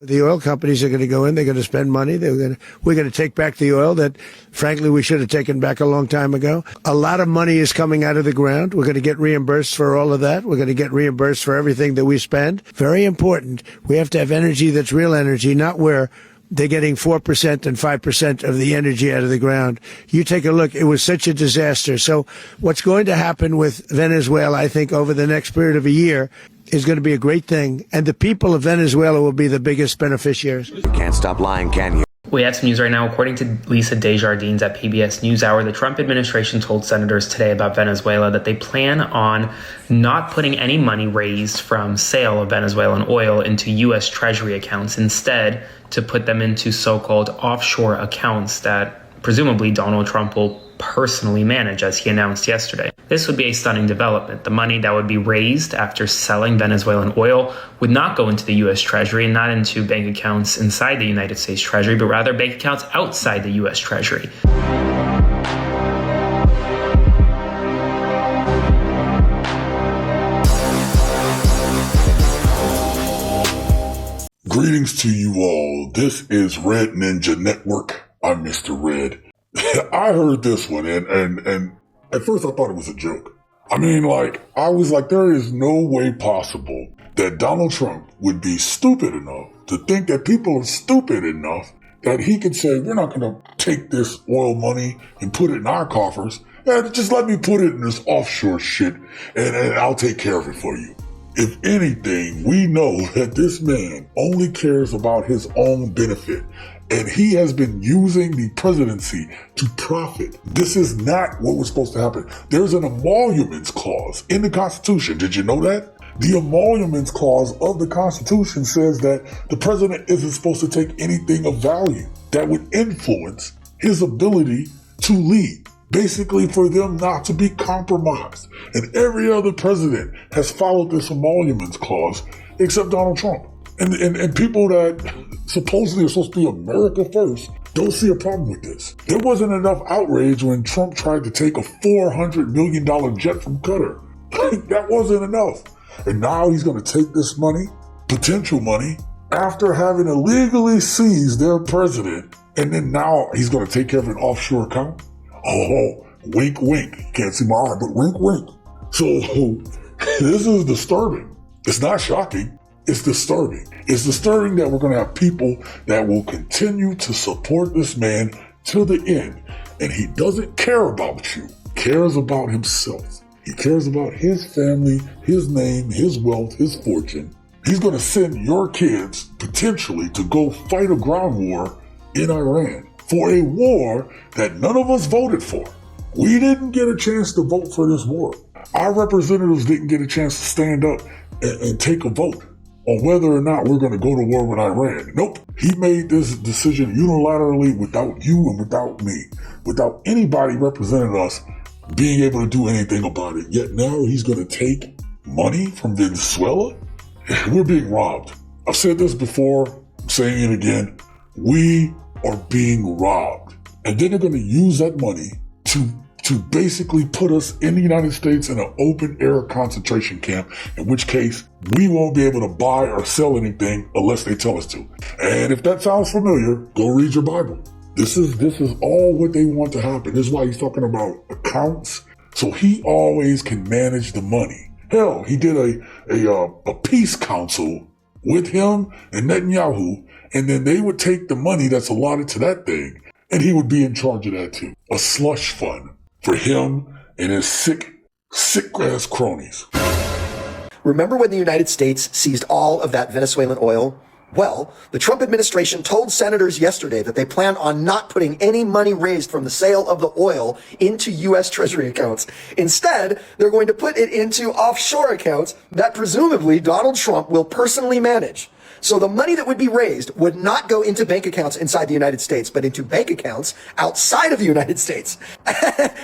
The oil companies are going to go in. They're going to spend money. We're going to take back the oil that, frankly, we should have taken back a long time ago. A lot of money is coming out of the ground. We're going to get reimbursed for all of that. We're going to get reimbursed for everything that we spend. Very important. We have to have energy that's real energy, not where they're getting 4% and 5% of the energy out of the ground. You take a look. It was such a disaster. So what's going to happen with Venezuela, I think, over the next period of a year is going to be a great thing. And the people of Venezuela will be the biggest beneficiaries. You can't stop lying, can you? We have some news right now. According to Lisa Desjardins at PBS NewsHour, the Trump administration told senators today about Venezuela that they plan on not putting any money raised from sale of Venezuelan oil into U.S. Treasury accounts, instead to put them into so-called offshore accounts that presumably Donald Trump will personally manage, as he announced yesterday. This would be a stunning development. The money that would be raised after selling Venezuelan oil would not go into the U.S. Treasury and not into bank accounts inside the United States Treasury, but rather bank accounts outside the U.S. Treasury. Greetings to you all. This is Red Ninja Network. I'm Mr. Red. I heard this one and at first I thought it was a joke. I mean, I was like, there is no way possible that Donald Trump would be stupid enough to think that people are stupid enough that he could say, we're not going to take this oil money and put it in our coffers. Just let me put it in this offshore shit and I'll take care of it for you. If anything, we know that this man only cares about his own benefit. And he has been using the presidency to profit. This is not what was supposed to happen. There's an emoluments clause in the Constitution. Did you know that? The emoluments clause of the Constitution says that the president isn't supposed to take anything of value that would influence his ability to lead. Basically for them not to be compromised. And every other president has followed this emoluments clause except Donald Trump. And people that supposedly are supposed to be America first don't see a problem with this. There wasn't enough outrage when Trump tried to take a $400 million jet from Qatar. That wasn't enough. And now he's going to take this money, potential money, after having illegally seized their president, and then now he's going to take care of an offshore account? Oh, wink, wink. Can't see my eye, but wink, wink. So this is disturbing. It's not shocking. It's disturbing. It's disturbing that we're going to have people that will continue to support this man to the end. And he doesn't care about you. He cares about himself. He cares about his family, his name, his wealth, his fortune. He's going to send your kids potentially to go fight a ground war in Iran for a war that none of us voted for. We didn't get a chance to vote for this war. Our representatives didn't get a chance to stand up and take a vote on whether or not we're going to go to war with Iran. Nope. He made this decision unilaterally without you and without me, without anybody representing us being able to do anything about it. Yet now he's going to take money from Venezuela? We're being robbed. I've said this before, I'm saying it again. We are being robbed. And then they're going to use that money to basically put us in the United States in an open air concentration camp, in which case we won't be able to buy or sell anything unless they tell us to. And if that sounds familiar, go read your Bible. This is all what they want to happen. This is why he's talking about accounts. So he always can manage the money. Hell, he did a peace council with him and Netanyahu, and then they would take the money that's allotted to that thing, and he would be in charge of that too. A slush fund for him and his sick ass cronies. Remember when the United States seized all of that Venezuelan oil? Well, the Trump administration told senators yesterday that they plan on not putting any money raised from the sale of the oil into U.S. Treasury accounts. Instead, they're going to put it into offshore accounts that presumably Donald Trump will personally manage. So the money that would be raised would not go into bank accounts inside the United States, but into bank accounts outside of the United States.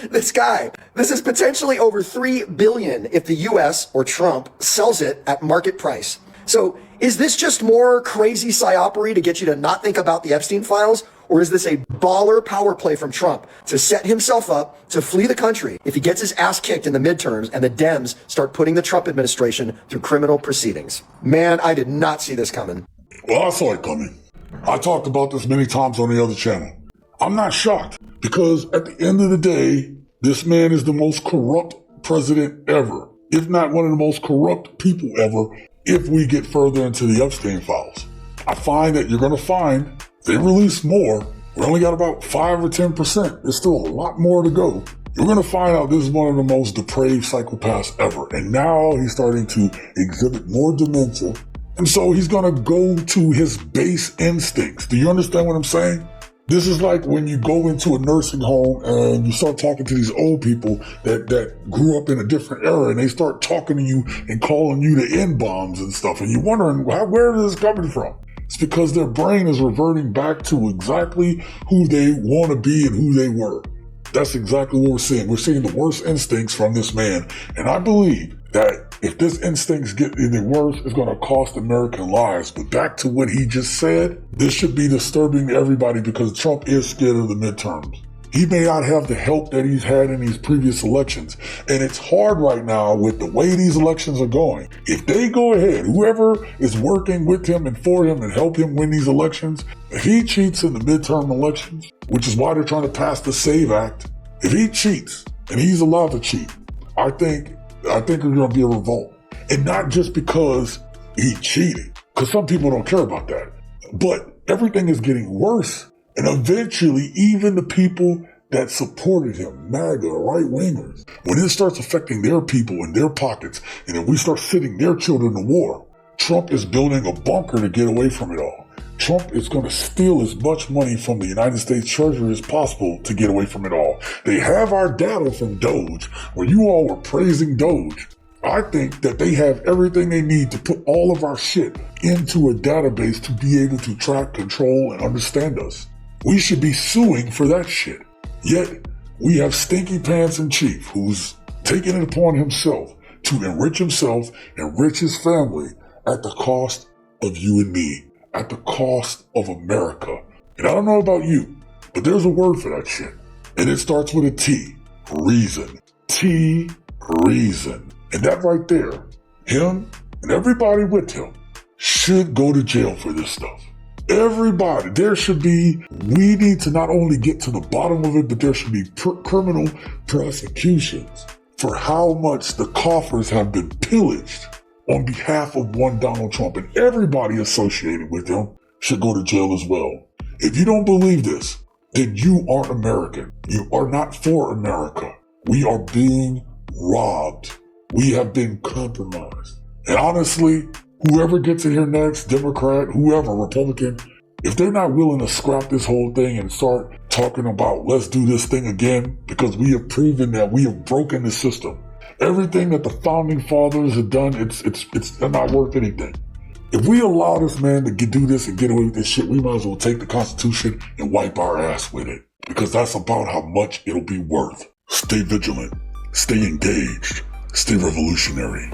This is potentially over $3 billion if the U.S. or Trump sells it at market price. So is this just more crazy psyopery to get you to not think about the Epstein files? Or is this a baller power play from Trump to set himself up to flee the country if he gets his ass kicked in the midterms and the Dems start putting the Trump administration through criminal proceedings? Man, I did not see this coming. Well, I saw it coming. I talked about this many times on the other channel. I'm not shocked because at the end of the day, this man is the most corrupt president ever, if not one of the most corrupt people ever, if we get further into the Epstein files. I find that you're going to find they release more. We only got about 5 or 10%. There's still a lot more to go. You're going to find out this is one of the most depraved psychopaths ever. And now he's starting to exhibit more dementia. And so he's going to go to his base instincts. Do you understand what I'm saying? This is like when you go into a nursing home and you start talking to these old people that grew up in a different era, and they start talking to you and calling you the N-bombs and stuff. And you're wondering, where is this coming from? It's because their brain is reverting back to exactly who they want to be and who they were. That's exactly what we're seeing. We're seeing the worst instincts from this man. And I believe that if this instincts get any worse, it's going to cost American lives. But back to what he just said, this should be disturbing to everybody because Trump is scared of the midterms. He may not have the help that he's had in these previous elections. And it's hard right now with the way these elections are going. If they go ahead, whoever is working with him and for him and help him win these elections, if he cheats in the midterm elections, which is why they're trying to pass the SAVE Act, if he cheats and he's allowed to cheat, I think there's going to be a revolt. And not just because he cheated, because some people don't care about that. But everything is getting worse. And eventually, even the people that supported him, MAGA, right-wingers, when it starts affecting their people in their pockets, and if we start sending their children to war, Trump is building a bunker to get away from it all. Trump is going to steal as much money from the United States Treasury as possible to get away from it all. They have our data from Doge, where you all were praising Doge. I think that they have everything they need to put all of our shit into a database to be able to track, control, and understand us. We should be suing for that shit. Yet, we have Stinky Pants in Chief, who's taken it upon himself to enrich himself, enrich his family, at the cost of you and me, at the cost of America. And I don't know about you, but there's a word for that shit. And it starts with a T. Reason. T. Reason. And that right there, him and everybody with him should go to jail for this stuff. Everybody, we need to not only get to the bottom of it, but there should be criminal prosecutions for how much the coffers have been pillaged on behalf of one Donald Trump. And everybody associated with him should go to jail as well. If you don't believe this, then you aren't American. You are not for America. We are being robbed. We have been compromised. And honestly, whoever gets in here next, Democrat, whoever, Republican, if they're not willing to scrap this whole thing and start talking about let's do this thing again, because we have proven that we have broken the system. Everything that the founding fathers have done, it's not worth anything. If we allow this man to do this and get away with this shit, we might as well take the Constitution and wipe our ass with it, because that's about how much it'll be worth. Stay vigilant, stay engaged, stay revolutionary.